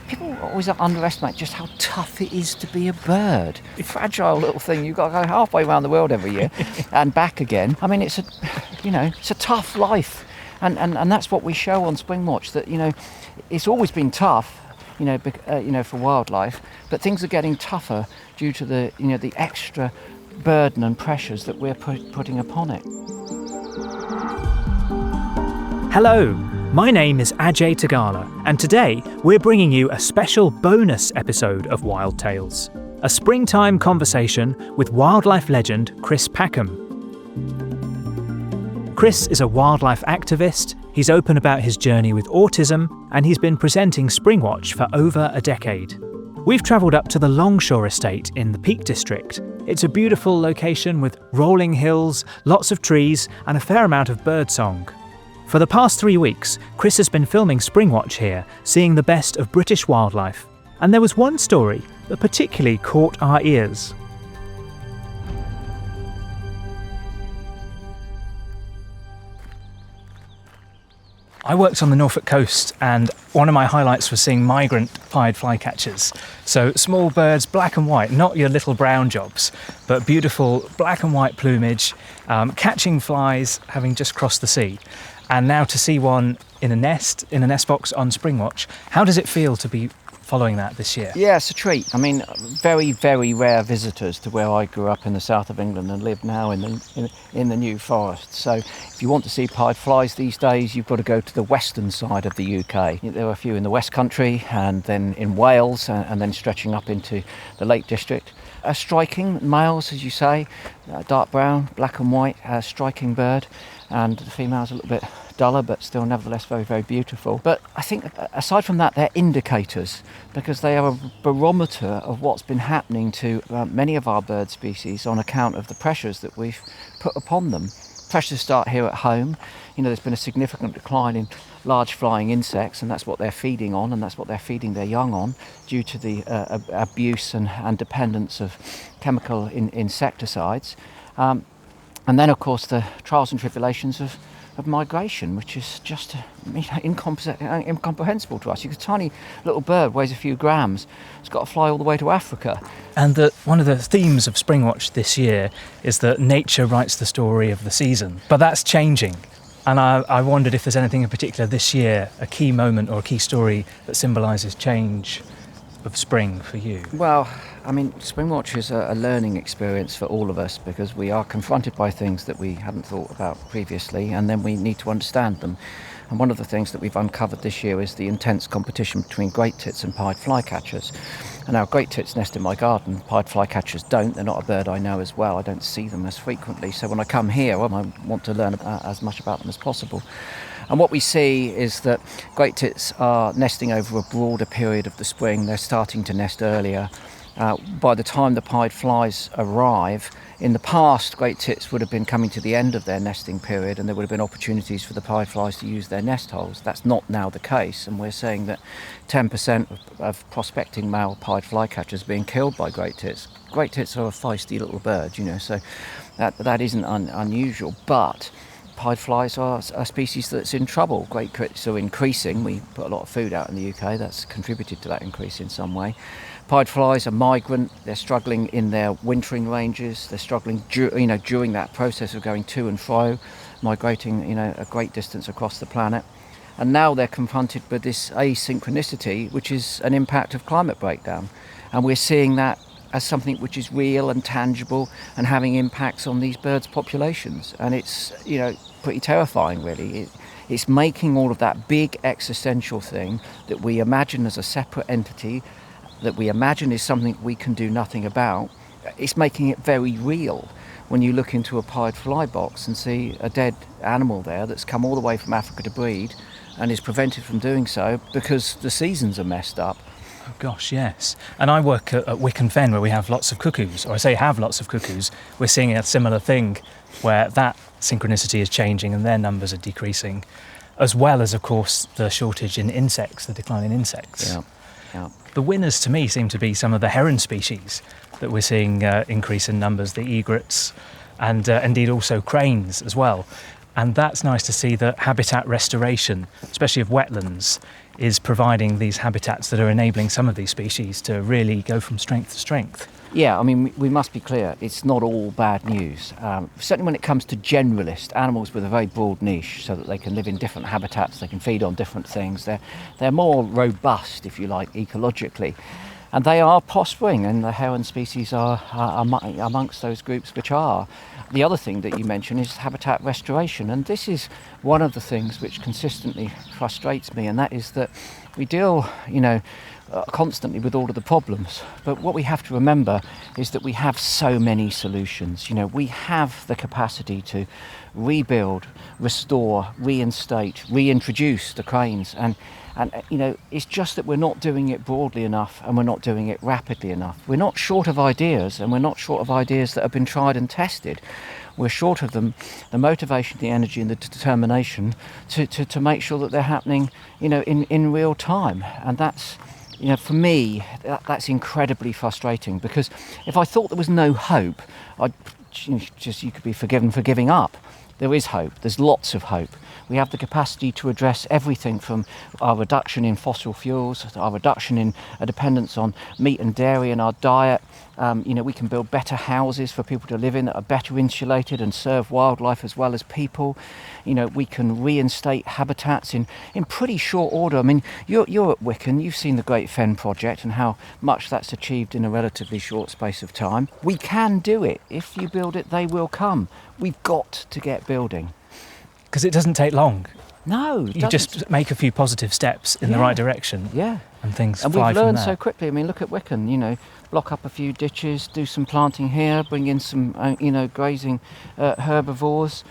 people always underestimate just how tough it is to be a bird. A fragile little thing. You've got to go halfway around the world every year and back again. I mean, it's a tough life. And that's what we show on Springwatch, that, it's always been tough, for wildlife, but things are getting tougher due to the extra burden and pressures that we're putting upon it. Hello, my name is Ajay Tegala, and today we're bringing you a special bonus episode of Wild Tales, a springtime conversation with wildlife legend Chris Packham. Chris is a wildlife activist, he's open about his journey with autism, and he's been presenting Springwatch for over a decade. We've travelled up to the Longshaw Estate in the Peak District. It's a beautiful location with rolling hills, lots of trees, and a fair amount of birdsong. For the past 3 weeks, Chris has been filming Springwatch here, seeing the best of British wildlife. And there was one story that particularly caught our ears. I worked on the Norfolk coast, and one of my highlights was seeing migrant pied flycatchers. So small birds, black and white, not your little brown jobs, but beautiful black and white plumage, catching flies, having just crossed the sea. And now to see one in a nest box on Springwatch, how does it feel to be following that this year? Yeah, it's a treat. I mean, very, very rare visitors to where I grew up in the south of England and live now in the New Forest. So if you want to see pied flies these days, you've got to go to the western side of the UK. There are a few in the West Country and then in Wales and then stretching up into the Lake District. Striking males, as you say, dark brown, black and white, striking bird, and the female's a little bit duller, but still nevertheless very, very beautiful. But I think aside from that, they're indicators, because they are a barometer of what's been happening to many of our bird species on account of the pressures that we've put upon them. Pressures start here at home. There's been a significant decline in large flying insects, and that's what they're feeding on, and that's what they're feeding their young on, due to the abuse and dependence of chemical insecticides. And then, of course, the trials and tribulations of migration, which is just incomprehensible to us. A tiny little bird weighs a few grams. It's got to fly all the way to Africa. And one of the themes of Springwatch this year is that nature writes the story of the season. But that's changing. And I wondered if there's anything in particular this year, a key moment or a key story that symbolises change of spring for you. Well, I mean, Springwatch is a learning experience for all of us, because we are confronted by things that we hadn't thought about previously, and then we need to understand them. And one of the things that we've uncovered this year is the intense competition between great tits and pied flycatchers. And now great tits nest in my garden, pied flycatchers don't. They're not a bird I know as well. I don't see them as frequently. So when I come here, I want to learn as much about them as possible. And what we see is that great tits are nesting over a broader period of the spring. They're starting to nest earlier. By the time the pied flies arrive, in the past, great tits would have been coming to the end of their nesting period, and there would have been opportunities for the pied flies to use their nest holes. That's not now the case, and we're saying that 10% of prospecting male pied flycatchers are being killed by great tits. Great tits are a feisty little bird, so that isn't unusual, but pied flies are a species that's in trouble. Great tits are increasing. We put a lot of food out in the UK. That's contributed to that increase in some way. Pied flies are migrant. They're struggling in their wintering ranges. They're struggling during that process of going to and fro, migrating a great distance across the planet. And now they're confronted with this asynchronicity, which is an impact of climate breakdown. And we're seeing that as something which is real and tangible and having impacts on these birds' populations. And it's, pretty terrifying, really. It's making all of that big existential thing that we imagine as a separate entity, that we imagine is something we can do nothing about. It's making it very real when you look into a pied fly box and see a dead animal there that's come all the way from Africa to breed and is prevented from doing so because the seasons are messed up. Oh gosh, yes. And I work at Wicken Fen, where we have lots of cuckoos, or I say have lots of cuckoos. We're seeing a similar thing where that synchronicity is changing and their numbers are decreasing, as well as, of course, the shortage in insects, the decline in insects. Yeah. The winners to me seem to be some of the heron species that we're seeing increase in numbers, the egrets, and indeed also cranes as well. And that's nice to see that habitat restoration, especially of wetlands, is providing these habitats that are enabling some of these species to really go from strength to strength. Yeah, I mean, we must be clear, it's not all bad news. Certainly when it comes to generalist animals with a very broad niche, so that they can live in different habitats, they can feed on different things, they're more robust, if you like, ecologically. And they are prospering, and the heron species are amongst those groups which are. The other thing that you mentioned is habitat restoration, and this is one of the things which consistently frustrates me, and that is that we deal, constantly with all of the problems, but what we have to remember is that we have so many solutions. We have the capacity to rebuild, restore, reinstate, reintroduce the cranes, and it's just that we're not doing it broadly enough, and we're not doing it rapidly enough. We're not short of ideas, and we're not short of ideas that have been tried and tested. We're short of them, the motivation, the energy, and the determination to make sure that they're happening, in real time. And that's, for me, that's incredibly frustrating, because if I thought there was no hope, you could be forgiven for giving up. There is hope. There's lots of hope. We have the capacity to address everything from our reduction in fossil fuels, our reduction in a dependence on meat and dairy in our diet. We can build better houses for people to live in that are better insulated and serve wildlife as well as people. We can reinstate habitats in pretty short order. I mean, you're at Wicken, you've seen the Great Fen Project and how much that's achieved in a relatively short space of time. We can do it. If you build it, they will come. We've got to get building. Because it doesn't take long. No, you just make a few positive steps in the right direction. Yeah, and things fly and from there. we've learned so quickly. I mean, look at Wicken. Block up a few ditches, do some planting here, bring in some grazing herbivores,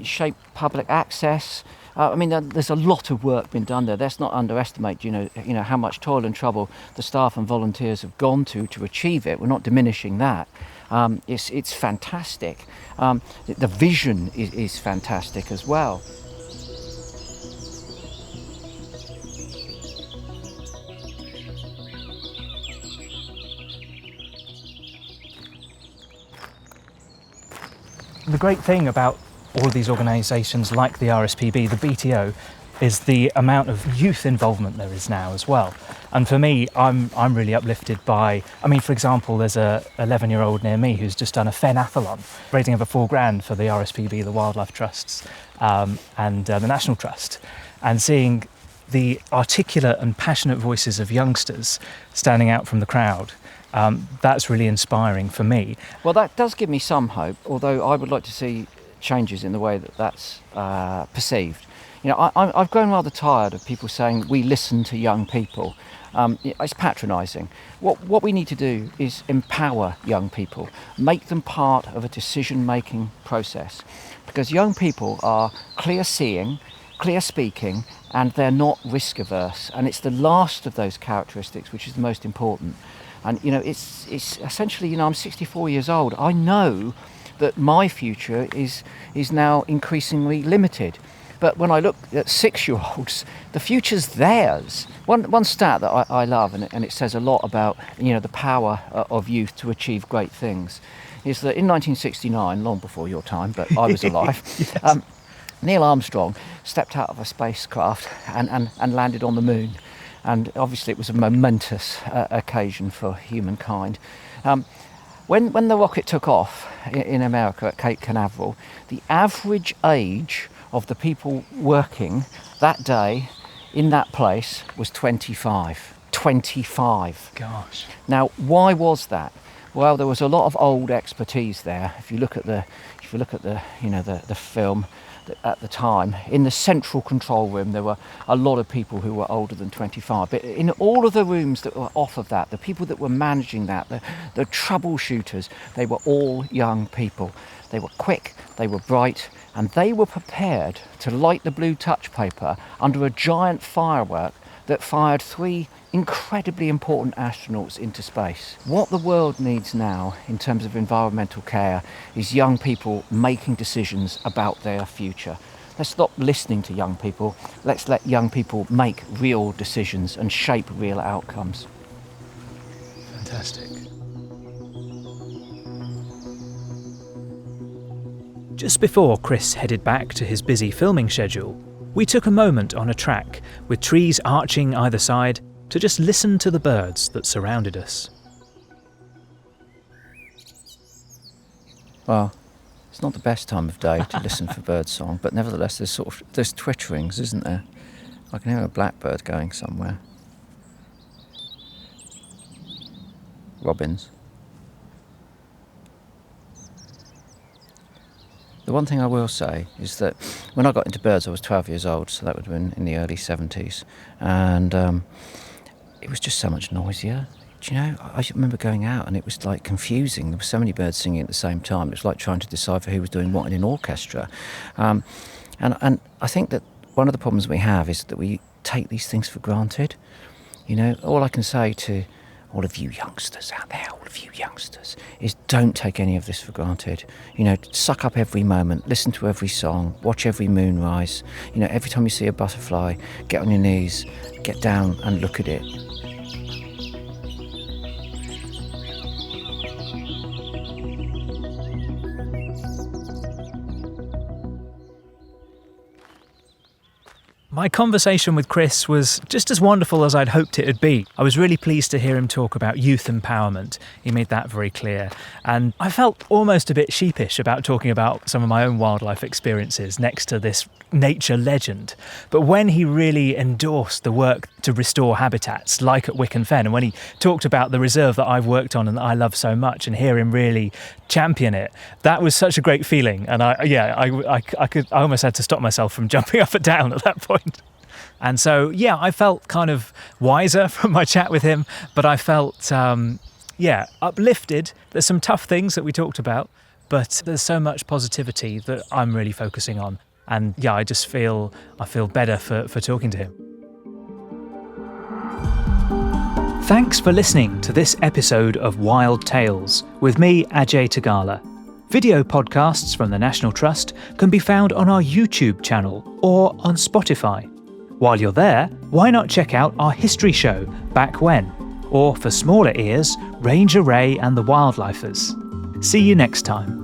shape public access. There's a lot of work been done there. Let's not underestimate how much toil and trouble the staff and volunteers have gone to achieve it. We're not diminishing that. It's fantastic. The vision is fantastic as well. The great thing about all of these organisations like the RSPB, the BTO, is the amount of youth involvement there is now as well. And for me, I'm really uplifted by, for example, there's a 11-year-old near me who's just done a Fen-athlon, raising over £4,000 for the RSPB, the Wildlife Trusts, and the National Trust, and seeing the articulate and passionate voices of youngsters standing out from the crowd. That's really inspiring for me. Well, that does give me some hope, although I would like to see changes in the way that that's perceived. I've grown rather tired of people saying we listen to young people. It's patronising. What we need to do is empower young people, make them part of a decision-making process, because young people are clear-seeing, clear-speaking, and they're not risk-averse. And it's the last of those characteristics which is the most important. And it's essentially, I'm 64 years old. I know that my future is now increasingly limited. But when I look at 6-year-olds, the future's theirs. One stat that I love, and it says a lot about the power of youth to achieve great things, is that in 1969, long before your time, but I was alive, yes. Neil Armstrong stepped out of a spacecraft and landed on the moon. And obviously it was a momentous occasion for humankind. When the rocket took off in America at Cape Canaveral, the average age of the people working that day in that place was 25. 25. Gosh. Now, why was that? Well, there was a lot of old expertise there. If you look at the film at the time, in the central control room, there were a lot of people who were older than 25. But in all of the rooms that were off of that, the people that were managing that, the troubleshooters, they were all young people. They were quick, they were bright, and they were prepared to light the blue touch paper under a giant firework that fired 3 incredibly important astronauts into space. What the world needs now in terms of environmental care is young people making decisions about their future. Let's stop listening to young people. Let's let young people make real decisions and shape real outcomes. Fantastic. Just before Chris headed back to his busy filming schedule, We took a moment on a track, with trees arching either side, to just listen to the birds that surrounded us. Well, it's not the best time of day to listen for birdsong, but nevertheless there's twitterings, isn't there? I can hear a blackbird going somewhere. Robins. The one thing I will say is that when I got into birds, I was 12 years old, so that would have been in the early 70s, and it was just so much noisier. Do you know, I remember going out and it was like confusing. There were so many birds singing at the same time. It was like trying to decipher who was doing what in an orchestra. And I think that one of the problems we have is that we take these things for granted. You know, all I can say to all of you youngsters out there, all of you youngsters, is don't take any of this for granted. You know, suck up every moment, listen to every song, watch every moonrise. You know, every time you see a butterfly, get on your knees, get down and look at it. My conversation with Chris was just as wonderful as I'd hoped it would be. I was really pleased to hear him talk about youth empowerment. He made that very clear. And I felt almost a bit sheepish about talking about some of my own wildlife experiences next to this nature legend. But when he really endorsed the work to restore habitats, like at Wicken Fen, and when he talked about the reserve that I've worked on and that I love so much, and hear him really champion it, that was such a great feeling. And I almost had to stop myself from jumping up and down at that point. And so, yeah, I felt kind of wiser from my chat with him, but I felt, uplifted. There's some tough things that we talked about, but there's so much positivity that I'm really focusing on. And yeah, I feel better for talking to him. Thanks for listening to this episode of Wild Tales with me, Ajay Tegala. Video podcasts from the National Trust can be found on our YouTube channel or on Spotify. While you're there, why not check out our history show, Back When? Or for smaller ears, Ranger Ray and the Wildlifers. See you next time.